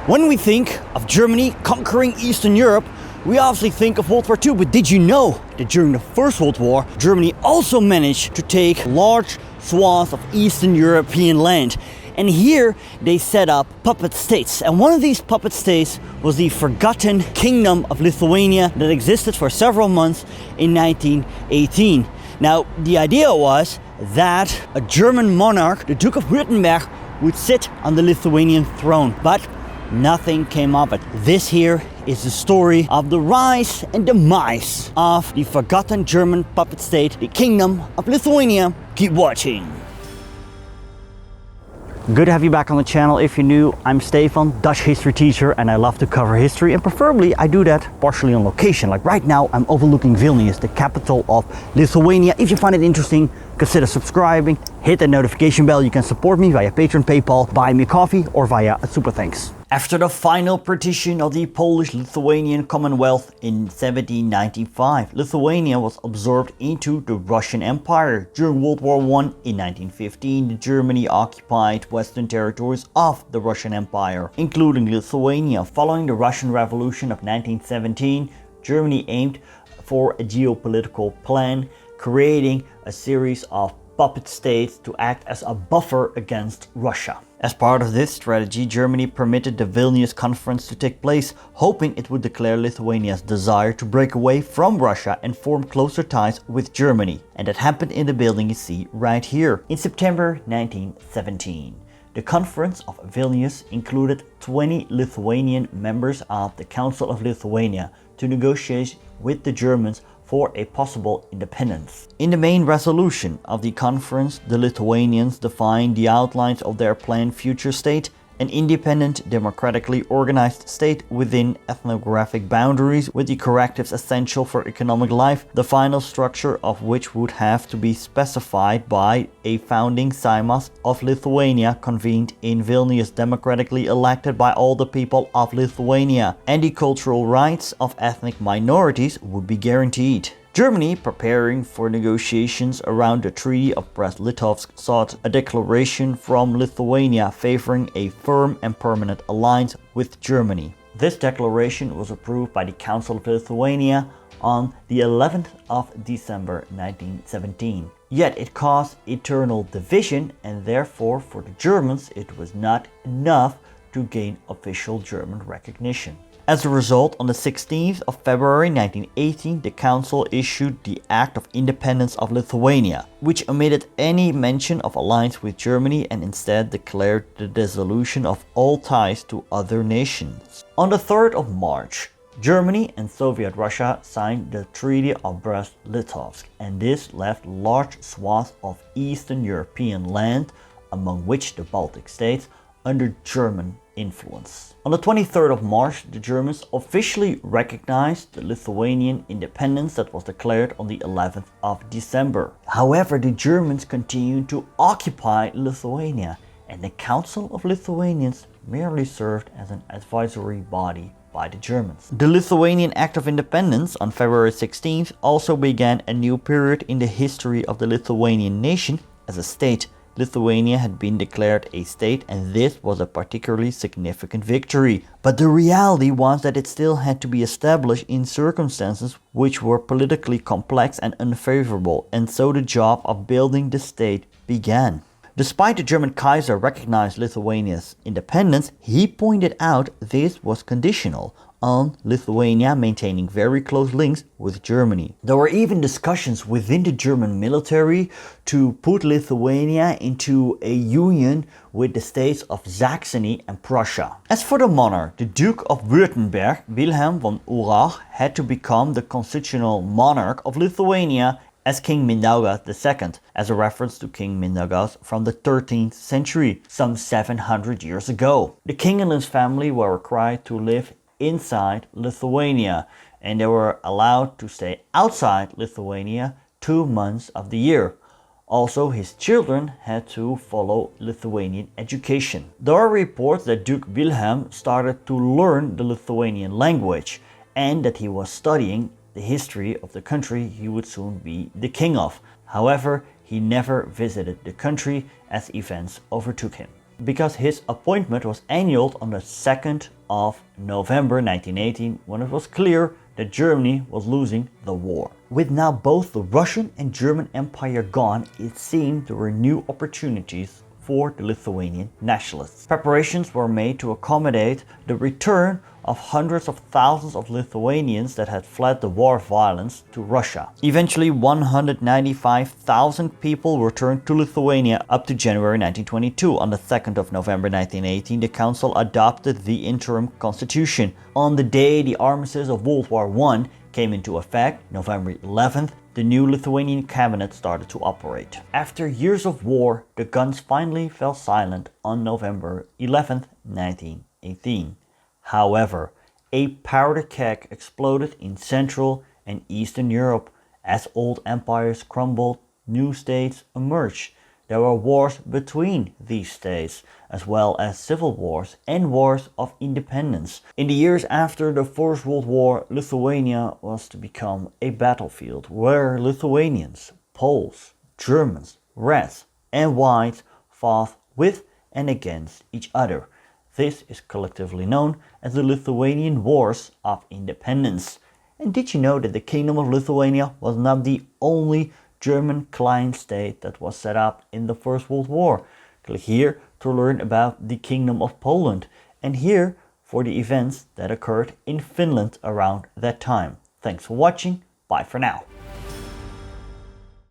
When we think of Germany conquering Eastern Europe, we obviously think of World War II, but did you know that during the First World War, Germany also managed to take large swaths of Eastern European land? And here they set up puppet states. And one of these puppet states was the forgotten Kingdom of Lithuania that existed for several months in 1918. Now, the idea was that a German monarch, the Duke of Württemberg, would sit on the Lithuanian throne. But nothing came of it. This here is the story of the rise and demise of the forgotten German puppet state, the Kingdom of Lithuania. Keep watching. Good to have you back on the channel. If you're new, I'm Stefan, Dutch history teacher, and I love to cover history, and preferably I do that partially on location. Like right now, I'm overlooking Vilnius, the capital of Lithuania. If you find it interesting, consider subscribing, hit the notification bell. You can support me via Patreon, PayPal, buy me coffee, or via a super thanks. After the final partition of the Polish-Lithuanian Commonwealth in 1795, Lithuania was absorbed into the Russian Empire. During World War I in 1915, Germany occupied western territories of the Russian Empire, including Lithuania. Following the Russian Revolution of 1917, Germany aimed for a geopolitical plan, creating a series of puppet states to act as a buffer against Russia. As part of this strategy, Germany permitted the Vilnius Conference to take place, hoping it would declare Lithuania's desire to break away from Russia and form closer ties with Germany. And that happened in the building you see right here. In September 1917, the Conference of Vilnius included 20 Lithuanian members of the Council of Lithuania to negotiate with the Germans for a possible independence. In the main resolution of the conference, the Lithuanians defined the outlines of their planned future state, an independent, democratically organized state within ethnographic boundaries with the correctives essential for economic life, the final structure of which would have to be specified by a founding Seimas of Lithuania convened in Vilnius, democratically elected by all the people of Lithuania, and the cultural rights of ethnic minorities would be guaranteed. Germany, preparing for negotiations around the Treaty of Brest-Litovsk, sought a declaration from Lithuania favoring a firm and permanent alliance with Germany. This declaration was approved by the Council of Lithuania on the 11th of December 1917. Yet it caused internal division, and therefore for the Germans it was not enough to gain official German recognition. As a result, on the 16th of February 1918, the Council issued the Act of Independence of Lithuania, which omitted any mention of alliance with Germany and instead declared the dissolution of all ties to other nations. On the 3rd of March, Germany and Soviet Russia signed the Treaty of Brest-Litovsk, and this left large swaths of Eastern European land, among which the Baltic states, under German influence. On the 23rd of March, the Germans officially recognized the Lithuanian independence that was declared on the 11th of December. However, the Germans continued to occupy Lithuania, and the Council of Lithuanians merely served as an advisory body by the Germans. The Lithuanian Act of Independence on February 16th also began a new period in the history of the Lithuanian nation as a state. Lithuania had been declared a state, and this was a particularly significant victory. But the reality was that it still had to be established in circumstances which were politically complex and unfavorable, and so the job of building the state began. Despite the German Kaiser recognized Lithuania's independence, he pointed out this was conditional on Lithuania maintaining very close links with Germany. There were even discussions within the German military to put Lithuania into a union with the states of Saxony and Prussia. As for the monarch, the Duke of Württemberg, Wilhelm of Urach, had to become the constitutional monarch of Lithuania as King Mindaugas II, as a reference to King Mindaugas from the 13th century, some 700 years ago. The king and his family were required to live inside Lithuania, and they were allowed to stay outside Lithuania 2 months of the year. Also, his children had to follow Lithuanian education. There are reports that Duke Wilhelm started to learn the Lithuanian language and that he was studying the history of the country he would soon be the king of. However, he never visited the country as events overtook him. because his appointment was annulled on the 2nd of November 1918, when it was clear that Germany was losing the war. With now both the Russian and German Empire gone, it seemed there were new opportunities for the Lithuanian nationalists. Preparations were made to accommodate the return of hundreds of thousands of Lithuanians that had fled the war of violence to Russia. Eventually 195,000 people returned to Lithuania up to January 1922. On the 2nd of November 1918, the council adopted the interim constitution. On the day the armistice of World War I came into effect, November 11th, the new Lithuanian cabinet started to operate. After years of war, the guns finally fell silent on November 11th, 1918. However, a powder keg exploded in Central and Eastern Europe. As old empires crumbled, new states emerged. There were wars between these states, as well as civil wars and wars of independence. In the years after the First World War, Lithuania was to become a battlefield where Lithuanians, Poles, Germans, Reds and Whites fought with and against each other. This is collectively known as the Lithuanian Wars of Independence. And did you know that the Kingdom of Lithuania was not the only German client state that was set up in the First World War? Click here to learn about the Kingdom of Poland, and here for the events that occurred in Finland around that time. Thanks for watching. Bye for now.